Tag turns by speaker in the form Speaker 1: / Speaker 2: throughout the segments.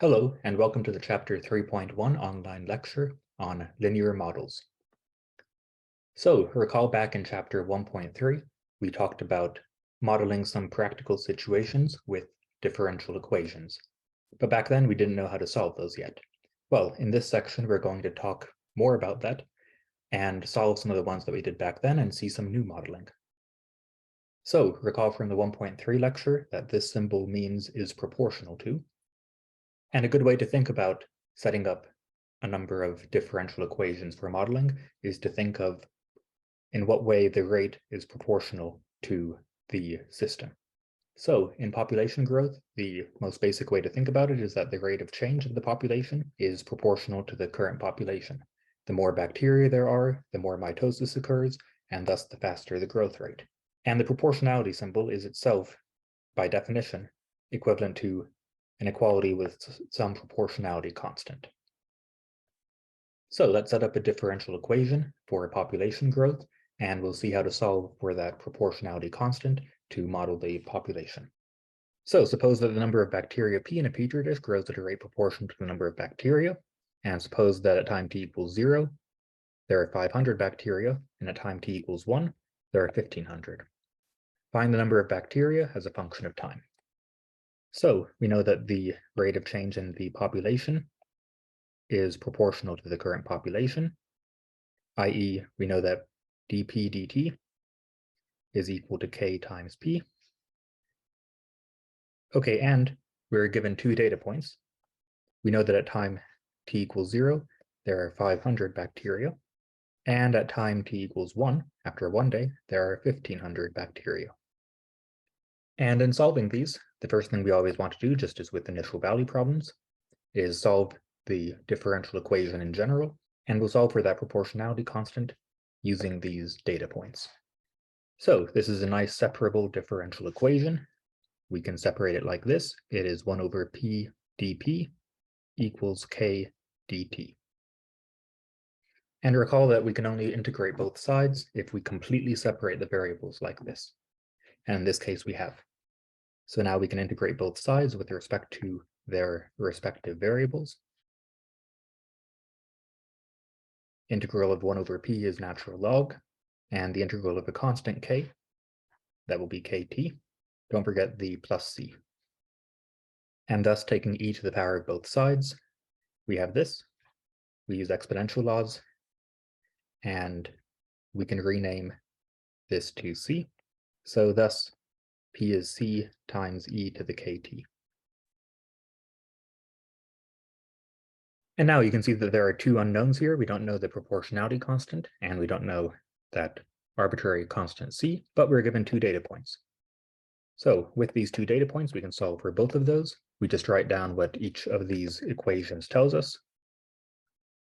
Speaker 1: Hello, and welcome to the Chapter 3.1 online lecture on linear models. So, recall back in Chapter 1.3, we talked about modeling some practical situations with differential equations. But back then, we didn't know how to solve those yet. Well, in this section, we're going to talk more about that and solve some of the ones that we did back then and see some new modeling. So, recall from the 1.3 lecture that this symbol means is proportional to. And a good way to think about setting up a number of differential equations for modeling is to think of in what way the rate is proportional to the system. So in population growth, the most basic way to think about it is that the rate of change of the population is proportional to the current population. The more bacteria there are, the more mitosis occurs, and thus the faster the growth rate. And the proportionality symbol is itself, by definition, equivalent to an equality with some proportionality constant. So let's set up a differential equation for population growth, and we'll see how to solve for that proportionality constant to model the population. So suppose that the number of bacteria P in a petri dish grows at a rate proportional to the number of bacteria, and suppose that at time t equals 0, there are 500 bacteria, and at time t equals 1, there are 1500. Find the number of bacteria as a function of time. So we know that the rate of change in the population is proportional to the current population, i.e. we know that dp dt is equal to k times p. Okay, and we're given two data points. We know that at time t equals 0, there are 500 bacteria, and at time t equals 1, after 1 day, there are 1500 bacteria. And in solving these, the first thing we always want to do, just as with initial value problems, is solve the differential equation in general, and we'll solve for that proportionality constant using these data points. So this is a nice separable differential equation. We can separate it like this. It is 1 over p dp equals k dt. And recall that we can only integrate both sides if we completely separate the variables like this. And in this case, we have. So now we can integrate both sides with respect to their respective variables. Integral of 1 over p is natural log, and the integral of a constant k, that will be kt. Don't forget the plus c. And thus, taking e to the power of both sides, we have this. We use exponential laws, and we can rename this to c. So thus, p is c times e to the kt. And now you can see that there are two unknowns here. We don't know the proportionality constant, and we don't know that arbitrary constant c, but we're given two data points. So with these two data points, we can solve for both of those. We just write down what each of these equations tells us.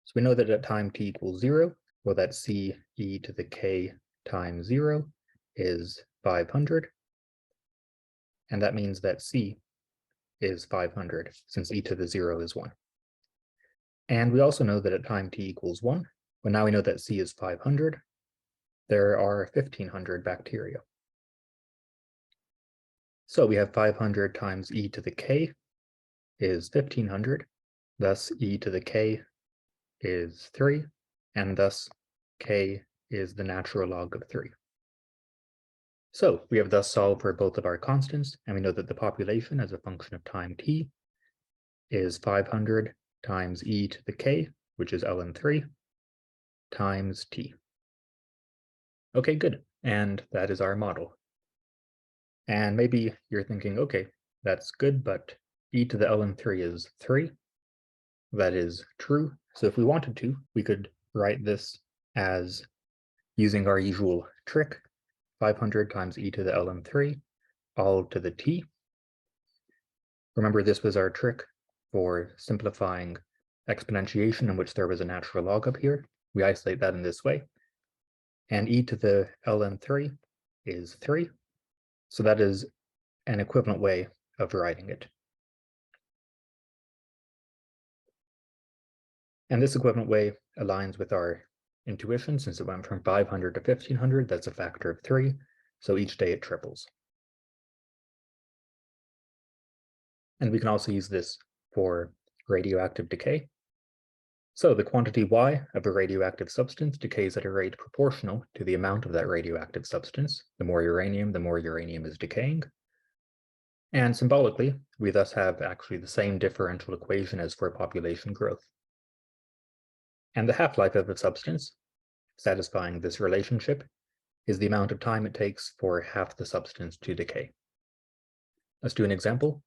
Speaker 1: So we know that at time t equals 0, well, that c e to the k times 0 is 500. And that means that c is 500, since e to the 0 is 1. And we also know that at time t equals 1, well, now we know that c is 500, there are 1500 bacteria. So we have 500 times e to the k is 1500, thus e to the k is 3, and thus k is the natural log of 3. So we have thus solved for both of our constants, and we know that the population as a function of time t is 500 times e to the k, which is ln 3, times t. Okay, good. And that is our model. And maybe you're thinking, okay, that's good, but e to the ln 3 is 3. That is true. So if we wanted to, we could write this as using our usual trick, 500 times e to the ln 3, all to the t. Remember, this was our trick for simplifying exponentiation in which there was a natural log up here. We isolate that in this way. And e to the ln 3 is 3. So that is an equivalent way of writing it. And this equivalent way aligns with our intuition, since it went from 500 to 1500, that's a factor of 3. So each day it triples. And we can also use this for radioactive decay. So the quantity Y of a radioactive substance decays at a rate proportional to the amount of that radioactive substance. The more uranium is decaying. And symbolically, we thus have actually the same differential equation as for population growth. And the half-life of a substance, satisfying this relationship, is the amount of time it takes for half the substance to decay. Let's do an example.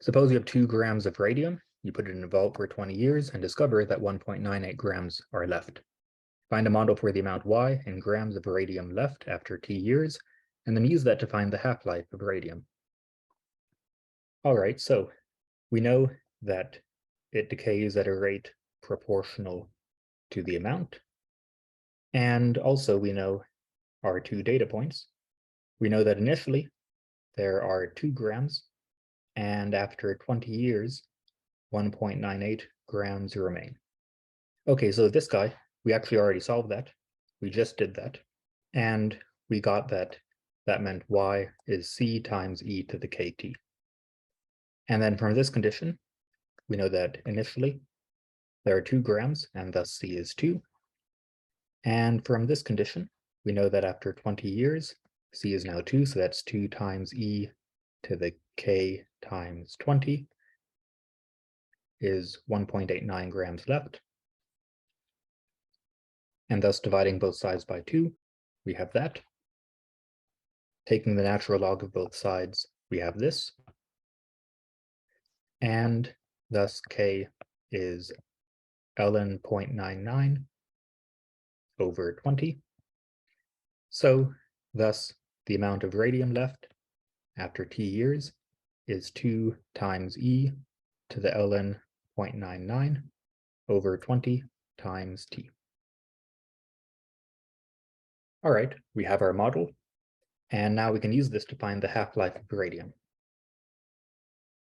Speaker 1: Suppose you have 2 grams of radium, you put it in a vault for 20 years and discover that 1.98 grams are left. Find a model for the amount Y in grams of radium left after T years, and then use that to find the half-life of radium. All right, so we know that it decays at a rate proportional to the amount. And also we know our 2 data points. We know that initially there are 2 grams, and after 20 years, 1.98 grams remain. Okay, so this guy, we actually already solved that. We just did that. And we got that meant Y is C times E to the KT. And then from this condition, we know that initially there are 2 grams, and thus C is 2. And from this condition, we know that after 20 years, C is now 2, so that's 2 times E to the K times 20 is 1.89 grams left. And thus dividing both sides by 2, we have that. Taking the natural log of both sides, we have this. And thus K is ln 0.99 over 20. So thus the amount of radium left after T years is 2 times E to the ln 0.99 over 20 times T. All right, we have our model, and now we can use this to find the half-life of radium.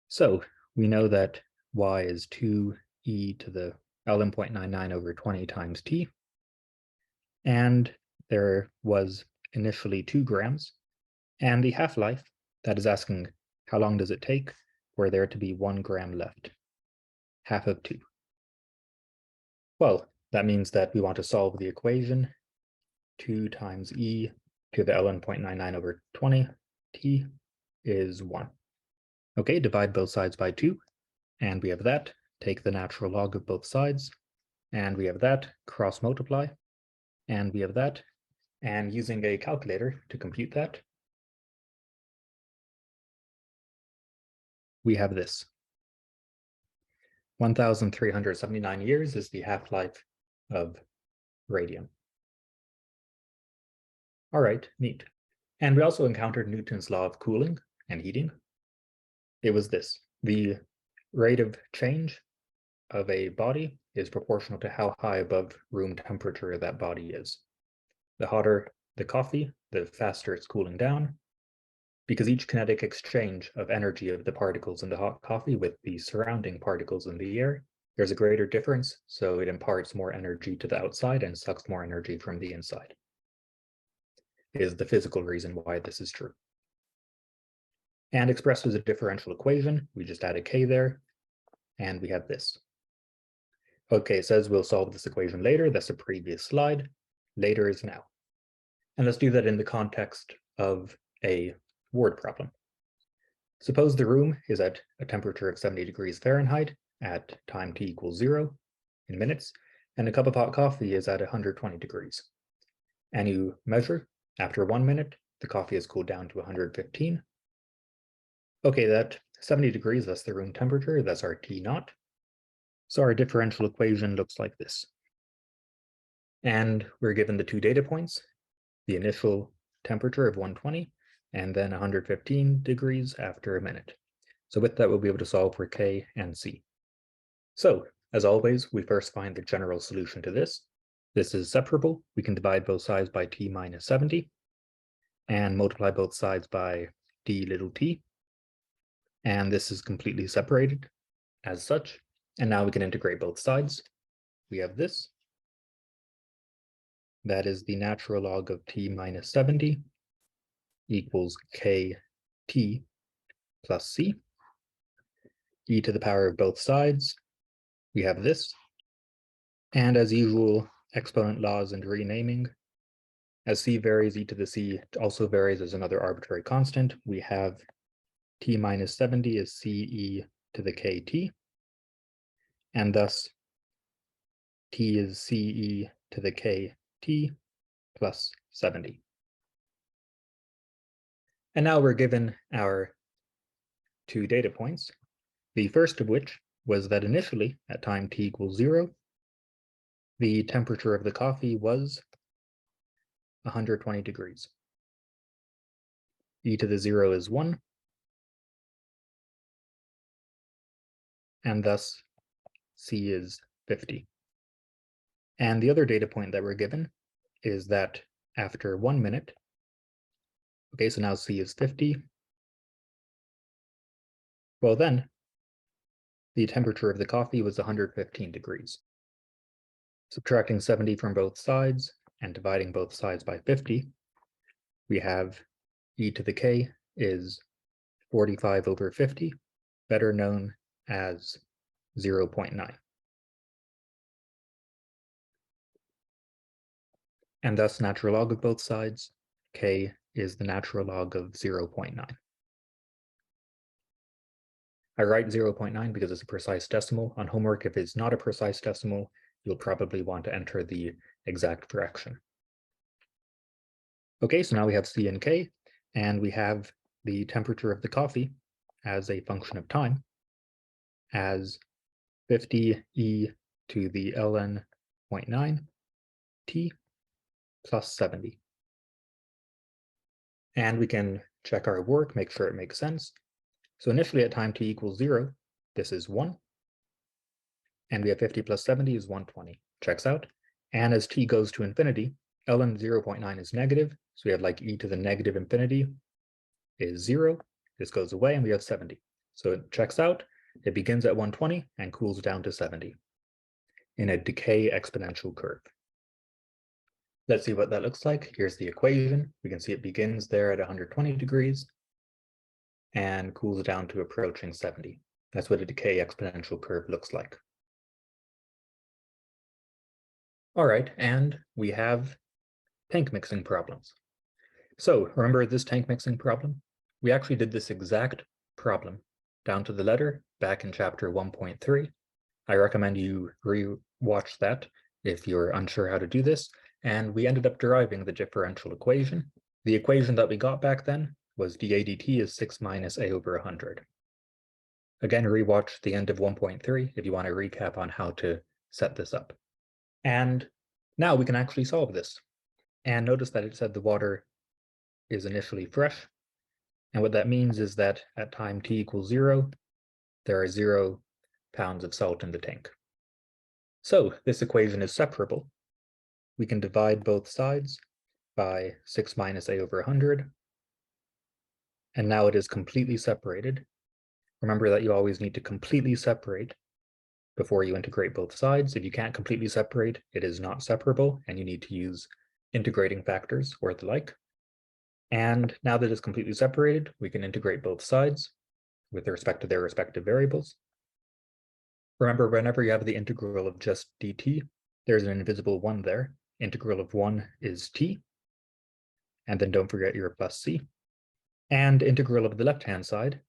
Speaker 1: So we know that Y is 2E to the ln 0.99 over 20 times T, and there was initially 2 grams, and the half-life, that is asking how long does it take for there to be 1 gram left, half of 2. Well, that means that we want to solve the equation 2 times E to the ln 0.99 over 20, T is 1. Okay, divide both sides by 2, and we have that. Take the natural log of both sides, and we have that. Cross multiply, and we have that. And using a calculator to compute that, we have this. 1,379 years is the half-life of radium. All right, neat. And we also encountered Newton's law of cooling and heating. It was this: the rate of change of a body is proportional to how high above room temperature that body is. The hotter the coffee, the faster it's cooling down, because each kinetic exchange of energy of the particles in the hot coffee with the surrounding particles in the air, there's a greater difference, so it imparts more energy to the outside and sucks more energy from the inside. Is the physical reason why this is true. And expressed as a differential equation, we just add a K there, and we have this. Okay, it says we'll solve this equation later. That's a previous slide. Later is now. And let's do that in the context of a word problem. Suppose the room is at a temperature of 70 degrees Fahrenheit at time t equals 0 in minutes, and a cup of hot coffee is at 120 degrees. And you measure, after 1 minute, the coffee has cooled down to 115. Okay, that 70 degrees, that's the room temperature, that's our T naught. So our differential equation looks like this. And we're given the 2 data points, the initial temperature of 120, and then 115 degrees after a minute. So with that, we'll be able to solve for K and C. So, as always, we first find the general solution to this. This is separable. We can divide both sides by T minus 70, and multiply both sides by D little t. And this is completely separated as such. And now we can integrate both sides. We have this. That is the natural log of T minus 70 equals KT plus C. e to the power of both sides, we have this. And as usual, exponent laws and renaming. As c varies, e to the c also varies as another arbitrary constant. We have t minus 70 is ce to the kt, and thus t is ce to the kt plus 70. And now we're given our two data points, the first of which was that initially, at time t equals 0, the temperature of the coffee was 120 degrees. E to the 0 is 1, and thus C is 50. And the other data point that we're given is that after 1 minute, okay, so now C is 50, well then, the temperature of the coffee was 115 degrees. Subtracting 70 from both sides and dividing both sides by 50, we have e to the k is 45 over 50, better known as 0.9. And thus natural log of both sides, k is the natural log of 0.9. I write 0.9 because it's a precise decimal. On homework, if it's not a precise decimal, you'll probably want to enter the exact fraction. Okay, so now we have C and K, and we have the temperature of the coffee as a function of time as 50 e to the ln 0.9 t plus 70. And we can check our work, make sure it makes sense. So initially at time t equals 0, this is 1. And we have 50 plus 70 is 120. Checks out. And as t goes to infinity, ln 0.9 is negative. So we have like e to the negative infinity is 0. This goes away and we have 70. So it checks out. It begins at 120 and cools down to 70 in a decay exponential curve. Let's see what that looks like. Here's the equation. We can see it begins there at 120 degrees and cools down to approaching 70. That's what a decay exponential curve looks like. All right, and we have tank mixing problems. So remember this tank mixing problem? We actually did this exact problem down to the letter back in chapter 1.3. I recommend you re-watch that if you're unsure how to do this. And we ended up deriving the differential equation. The equation that we got back then was dA dt is 6 minus a over 100. Again, rewatch the end of 1.3 if you want to recap on how to set this up. And now we can actually solve this. And notice that it said the water is initially fresh. And what that means is that at time t equals 0, there are 0 pounds of salt in the tank. So this equation is separable. We can divide both sides by 6 minus a over 100. And now it is completely separated. Remember that you always need to completely separate before you integrate both sides. If you can't completely separate, it is not separable, and you need to use integrating factors or the like. And now that it's completely separated, we can integrate both sides with respect to their respective variables. Remember, whenever you have the integral of just dt, there's an invisible 1 there. Integral of 1 is t. And then don't forget your plus c. And integral of the left-hand side,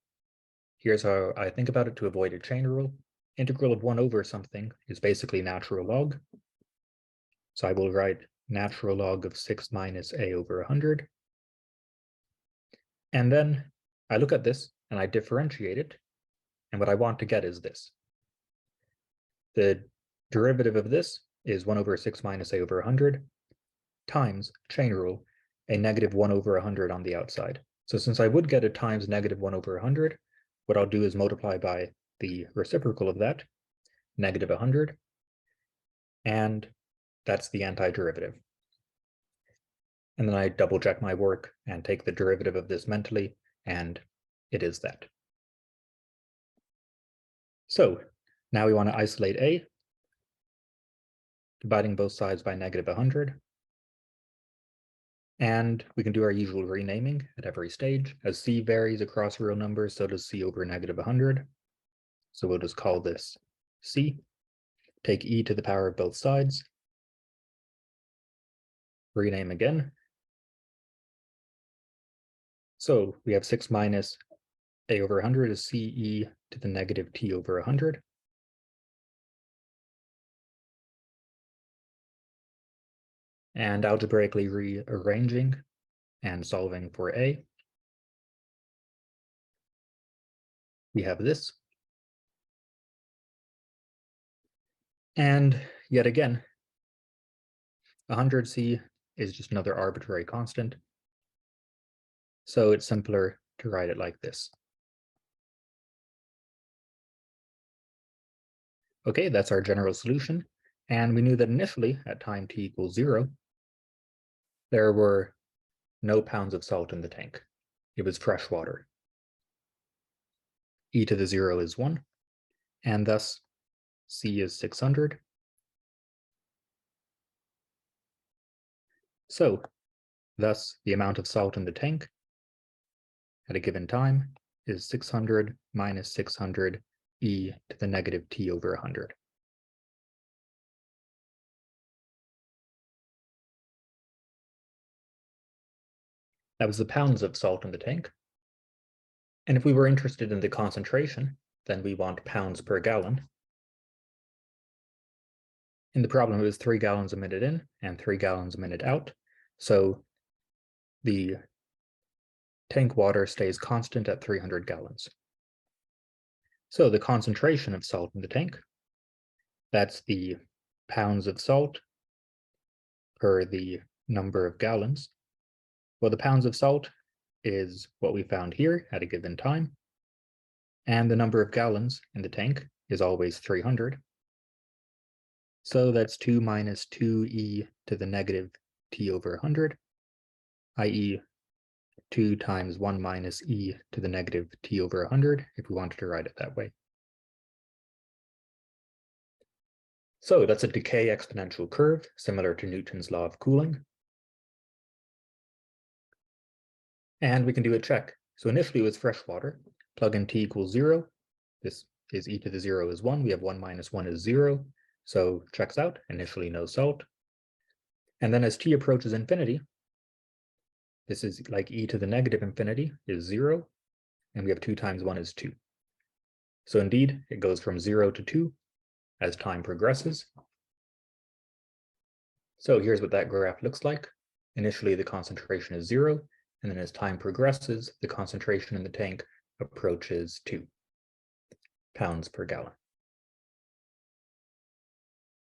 Speaker 1: here's how I think about it to avoid a chain rule. Integral of 1 over something is basically natural log. So I will write natural log of 6 minus a over 100. And then I look at this and I differentiate it. And what I want to get is this. The derivative of this is 1 over 6 minus a over 100 times, chain rule, a negative 1 over 100 on the outside. So since I would get a times negative 1 over 100, what I'll do is multiply by the reciprocal of that, negative 100, and that's the antiderivative. And then I double check my work and take the derivative of this mentally, and it is that. So now we want to isolate A, dividing both sides by negative 100. And we can do our usual renaming at every stage. As C varies across real numbers, so does C over negative 100. So we'll just call this C. Take e to the power of both sides. Rename again. So we have 6 minus a over 100 is ce to the negative t over 100. And algebraically rearranging and solving for a, we have this. And yet again, 100c is just another arbitrary constant. So it's simpler to write it like this. Okay, that's our general solution. And we knew that initially at time t equals 0, there were no pounds of salt in the tank. It was fresh water. E to the 0 is 1, and thus C is 600. So, thus the amount of salt in the tank at a given time is 600 minus 600 e to the negative t over 100. That was the pounds of salt in the tank. And if we were interested in the concentration, then we want pounds per gallon. In the problem, it was 3 gallons a minute in and 3 gallons a minute out. So the tank water stays constant at 300 gallons. So the concentration of salt in the tank, that's the pounds of salt per the number of gallons. Well, the pounds of salt is what we found here at a given time. And the number of gallons in the tank is always 300. So that's 2 minus 2e to the negative t over 100, i.e. 2 times 1 minus e to the negative t over 100, if we wanted to write it that way. So that's a decay exponential curve, similar to Newton's law of cooling. And we can do a check. So initially it was fresh water. Plug in t equals 0. This is e to the 0 is 1. We have 1 minus 1 is 0. So checks out, initially no salt. And then as t approaches infinity, this is like e to the negative infinity is 0. And we have 2 times 1 is 2. So indeed, it goes from 0 to 2 as time progresses. So here's what that graph looks like. Initially, the concentration is 0. And then as time progresses, the concentration in the tank approaches 2 pounds per gallon.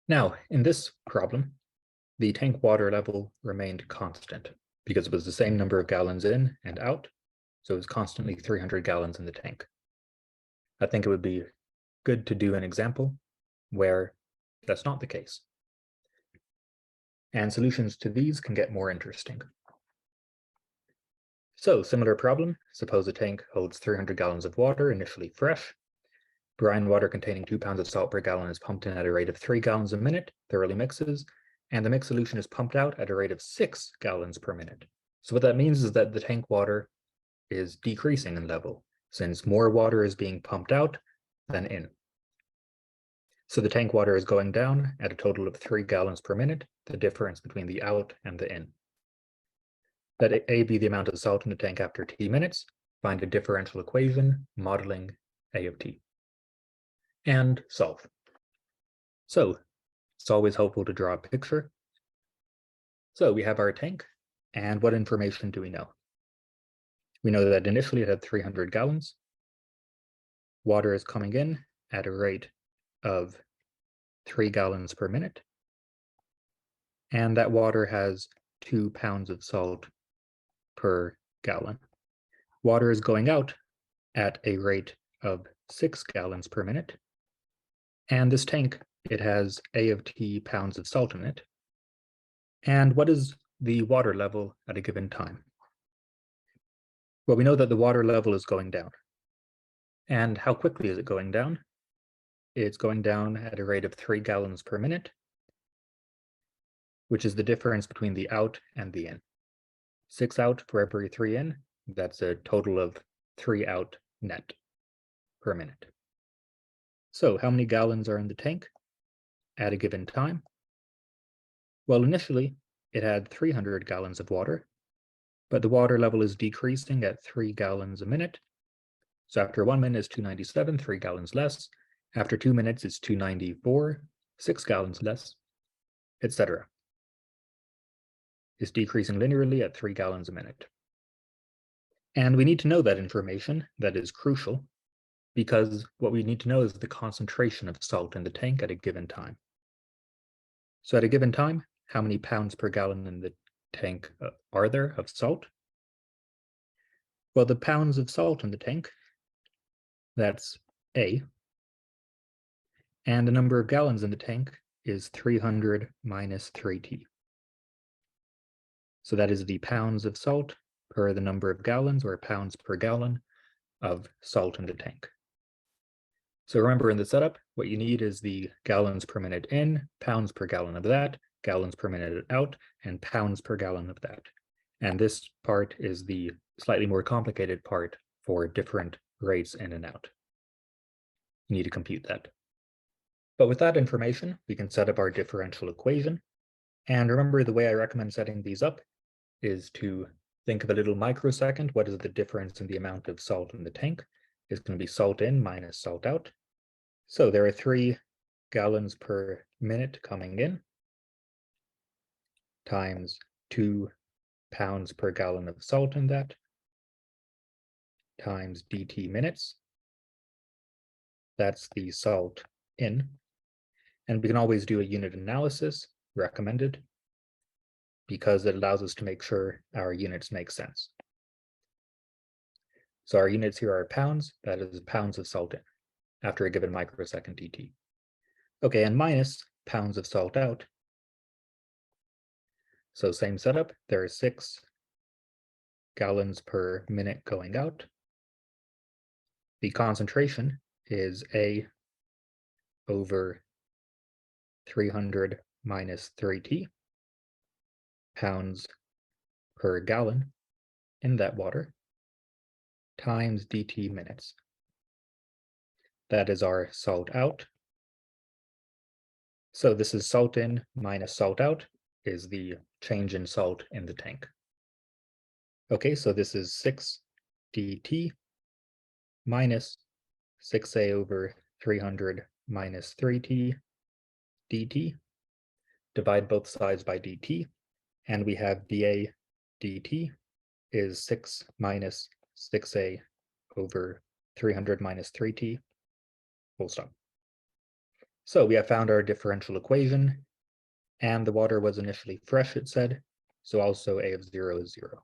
Speaker 1: Now, in this problem, the tank water level remained constant because it was the same number of gallons in and out, so it was constantly 300 gallons in the tank. I think it would be good to do an example where that's not the case. And solutions to these can get more interesting. So, similar problem, suppose a tank holds 300 gallons of water, initially fresh. Brine water containing 2 pounds of salt per gallon is pumped in at a rate of 3 gallons a minute, thoroughly mixes, and the mixed solution is pumped out at a rate of 6 gallons per minute. So what that means is that the tank water is decreasing in level, since more water is being pumped out than in. So the tank water is going down at a total of 3 gallons per minute, the difference between the out and the in. Let A be the amount of salt in the tank after t minutes. Find a differential equation modeling A of t. And solve. So it's always helpful to draw a picture. So we have our tank, and what information do we know? We know that initially it had 300 gallons. Water is coming in at a rate of 3 gallons per minute. And that water has 2 pounds of salt per gallon. Water is going out at a rate of 6 gallons per minute. And this tank, it has A of t pounds of salt in it. And what is the water level at a given time? Well, we know that the water level is going down. And how quickly is it going down? It's going down at a rate of 3 gallons per minute, which is the difference between the out and the in. 6 out for every 3 in, that's a total of 3 out net per minute. So how many gallons are in the tank at a given time? Well, initially, it had 300 gallons of water, but the water level is decreasing at 3 gallons a minute. So after 1 minute it's 297, 3 gallons less. After 2 minutes it's 294, 6 gallons less, etc. It's decreasing linearly at 3 gallons a minute. And we need to know that information. That is crucial, because what we need to know is the concentration of salt in the tank at a given time. So at a given time, how many pounds per gallon in the tank are there of salt? Well, the pounds of salt in the tank, that's A, and the number of gallons in the tank is 300 minus 3t. So that is the pounds of salt per the number of gallons, or pounds per gallon of salt in the tank. So remember, in the setup, what you need is the gallons per minute in, pounds per gallon of that, gallons per minute out, and pounds per gallon of that. And this part is the slightly more complicated part for different rates in and out. You need to compute that. But with that information, we can set up our differential equation. And remember, the way I recommend setting these up is to think of a little microsecond. What is the difference in the amount of salt in the tank? It's going to be salt in minus salt out. So there are 3 gallons per minute coming in times 2 pounds per gallon of salt in that times dt minutes. That's the salt in. And we can always do a unit analysis, recommended, because it allows us to make sure our units make sense. So our units here are pounds, that is pounds of salt in, after a given microsecond dt. Okay, and minus pounds of salt out. So same setup, there are 6 gallons per minute going out. The concentration is A over 300 minus 3t pounds per gallon in that water times dt minutes. That is our salt out. So this is salt in minus salt out is the change in salt in the tank. Okay, so this is 6 dt minus 6a over 300 minus 3t dt. Divide both sides by dt, and we have dA dt is 6 minus 6a over 300 minus 3t, full stop. So we have found our differential equation, and the water was initially fresh, it said, so also a of 0 is 0.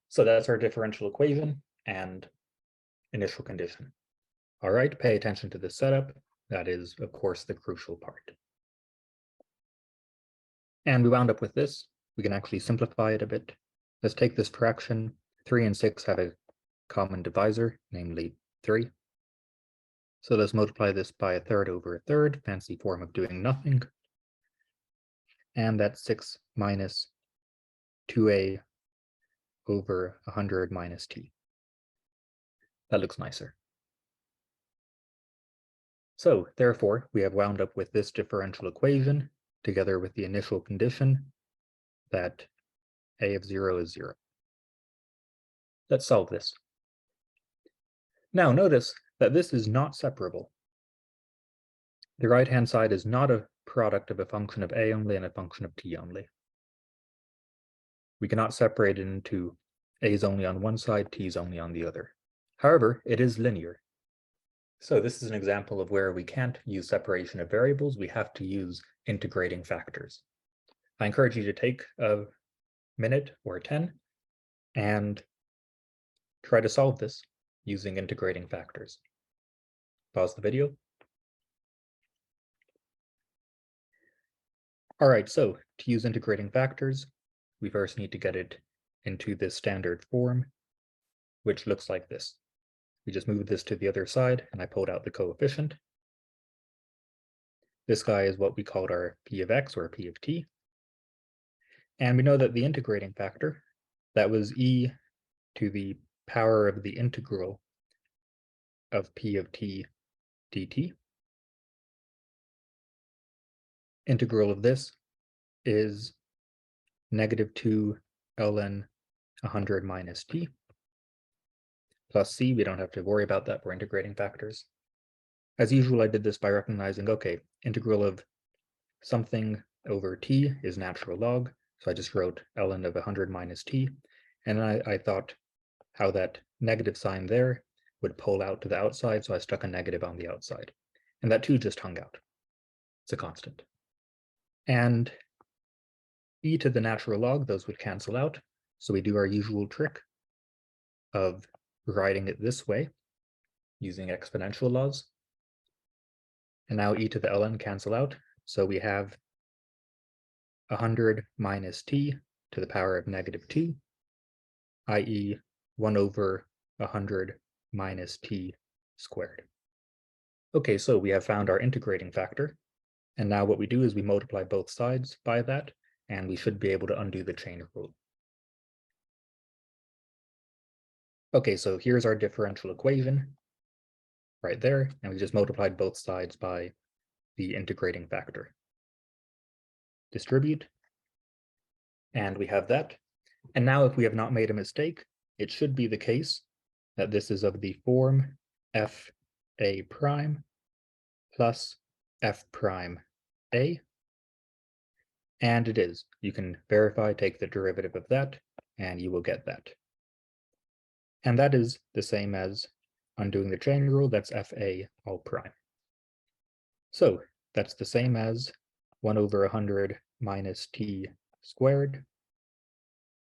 Speaker 1: So that's our differential equation and initial condition. All right, pay attention to the setup. That is, of course, the crucial part. And we wound up with this. We can actually simplify it a bit. Let's take this fraction. 3 and 6 have a common divisor, namely 3. So let's multiply this by a third over a third, fancy form of doing nothing. And that's 6 minus 2a over 100 minus t. That looks nicer. So therefore, we have wound up with this differential equation together with the initial condition that a of 0 is 0. Let's solve this. Now notice that this is not separable. The right-hand side is not a product of a function of a only and a function of t only. We cannot separate it into a is only on one side, t is only on the other. However, it is linear. So this is an example of where we can't use separation of variables, we have to use integrating factors. I encourage you to take a minute or 10 and try to solve this using integrating factors. Pause the video. All right, so to use integrating factors, we first need to get it into this standard form, which looks like this. We just moved this to the other side and I pulled out the coefficient. This guy is what we called our p of x or p of t. And we know that the integrating factor, that was e to the power of the integral of p of t dt. Integral of this is -2 ln 100 minus t plus c. We don't have to worry about that for integrating factors. As usual, I did this by recognizing, okay, integral of something over t is natural log, so I just wrote ln of 100 minus t, and I thought how that negative sign there would pull out to the outside, so I stuck a negative on the outside. And that 2 just hung out. It's a constant. And e to the natural log, those would cancel out, so we do our usual trick of writing it this way, using exponential laws. And now e to the ln cancel out, so we have 100 minus t to the power of -2, i.e. 1 over 100 minus t squared. Okay, so we have found our integrating factor, and now what we do is we multiply both sides by that, and we should be able to undo the chain rule. Okay, so here's our differential equation right there, and we just multiplied both sides by the integrating factor. Distribute, and we have that. And now if we have not made a mistake, it should be the case that this is of the form f a prime plus f prime a. And it is. You can verify, take the derivative of that, and you will get that. And that is the same as undoing the chain rule, that's fa all prime. So that's the same as 1 over 100 minus t squared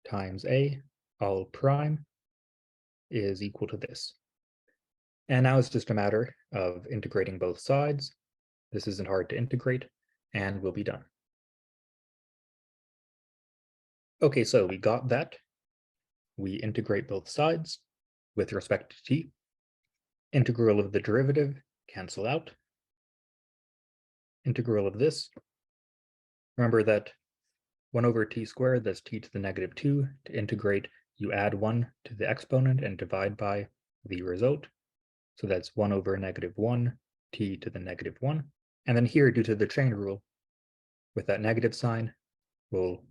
Speaker 1: times a all prime is equal to this. And now it's just a matter of integrating both sides. This isn't hard to integrate, and we'll be done. Okay, so we got that. We integrate both sides with respect to t. Integral of the derivative cancel out. Integral of this, remember that 1 over t squared, that's t to the -2. To integrate, you add 1 to the exponent and divide by the result. So that's 1 over -1 t to the -1. And then here, due to the chain rule, with that negative sign, we'll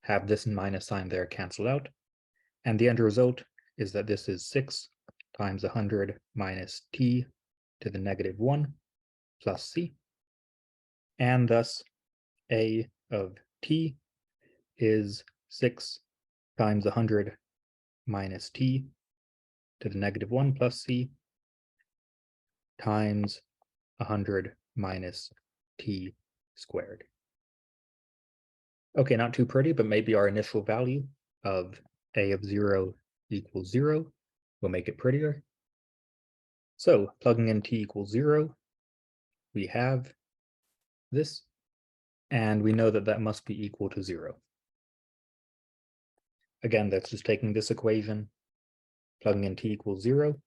Speaker 1: have this minus sign there cancel out. And the end result is that this is 6 times 100 minus t to the -1 plus c. And thus, a of t is 6 times 100 minus t to the -1 plus c times 100 minus t squared. Okay, not too pretty, but maybe our initial value of a of 0 equals 0 will make it prettier. So plugging in t equals 0, we have this, and we know that that must be equal to 0. Again, that's just taking this equation, plugging in t equals 0,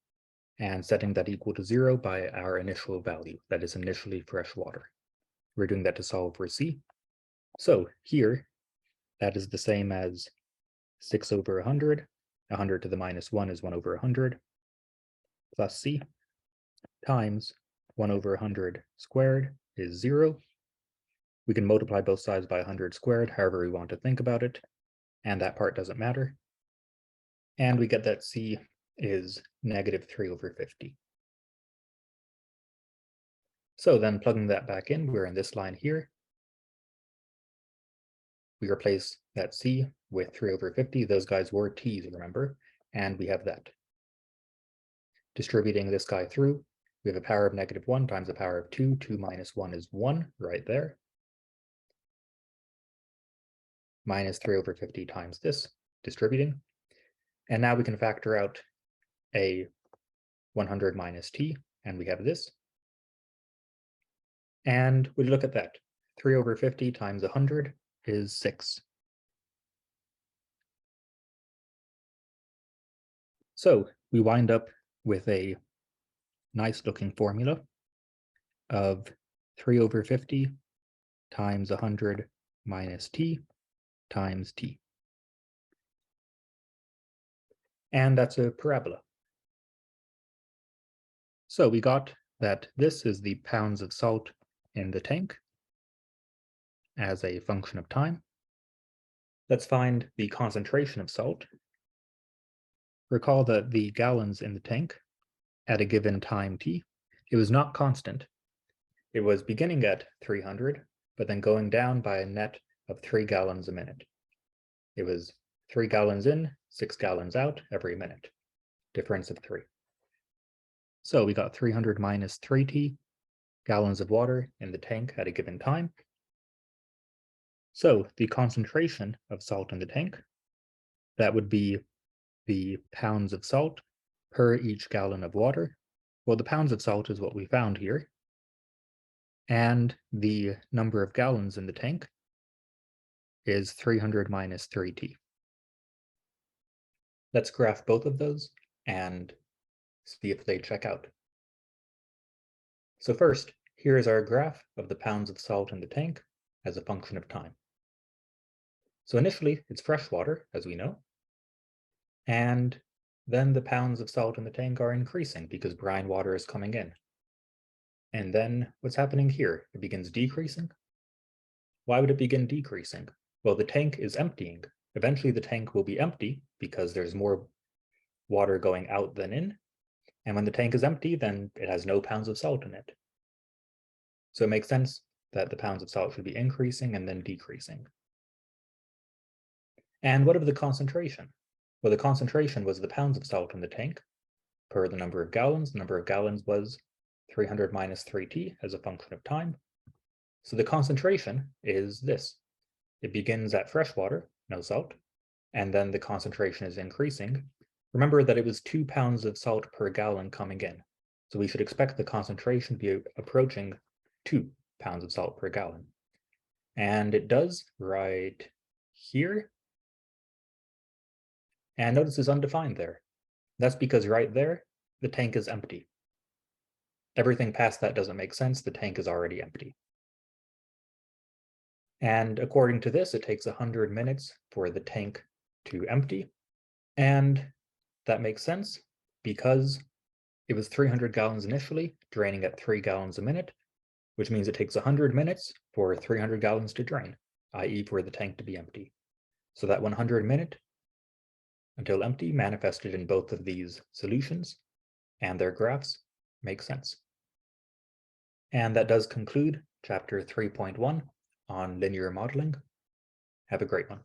Speaker 1: and setting that equal to 0 by our initial value, that is initially fresh water. We're doing that to solve for c. So here, that is the same as 6 over 100. 100 to the -1 is 1 over 100, plus c, times 1 over 100 squared is 0. We can multiply both sides by 100 squared, however we want to think about it, and that part doesn't matter. And we get that c is -3 over 50. So then plugging that back in, we're in this line here. We replace that c with 3 over 50. Those guys were t's, remember? And we have that. Distributing this guy through, we have a power of -1 times a power of 2. 2 minus 1 is 1 right there. Minus 3 over 50 times this, distributing. And now we can factor out a 100 minus t, and we have this. And we look at that. 3 over 50 times 100 is 6. So we wind up with a nice looking formula of 3 over 50 times 100 minus t times t. And that's a parabola. So we got that this is the pounds of salt in the tank as a function of time. Let's find the concentration of salt. Recall that the gallons in the tank at a given time t, it was not constant. It was beginning at 300, but then going down by a net of 3 gallons a minute. It was 3 gallons in, 6 gallons out every minute, difference of 3. So we got 300 minus 3t gallons of water in the tank at a given time. So the concentration of salt in the tank, that would be the pounds of salt per each gallon of water. Well, the pounds of salt is what we found here. And the number of gallons in the tank is 300 minus 3t. Let's graph both of those and see if they check out. So first, here is our graph of the pounds of salt in the tank as a function of time. So initially, it's fresh water, as we know, and then the pounds of salt in the tank are increasing because brine water is coming in. And then what's happening here? It begins decreasing. Why would it begin decreasing? Well, the tank is emptying. Eventually, the tank will be empty because there's more water going out than in. And when the tank is empty, then it has no pounds of salt in it. So it makes sense that the pounds of salt should be increasing and then decreasing. And what of the concentration? Well, the concentration was the pounds of salt in the tank per the number of gallons. The number of gallons was 300 minus 3t as a function of time. So the concentration is this. It begins at fresh water, no salt, and then the concentration is increasing. Remember that it was 2 pounds of salt per gallon coming in. So we should expect the concentration to be approaching 2 pounds of salt per gallon. And it does right here. And notice it's undefined there. That's because right there, the tank is empty. Everything past that doesn't make sense. The tank is already empty. And according to this, it takes 100 minutes for the tank to empty. And that makes sense because it was 300 gallons initially, draining at 3 gallons a minute, which means it takes 100 minutes for 300 gallons to drain, i.e. for the tank to be empty. So that 100 minute until empty manifested in both of these solutions, and their graphs make sense. And that does conclude chapter 3.1 on linear modeling. Have a great one.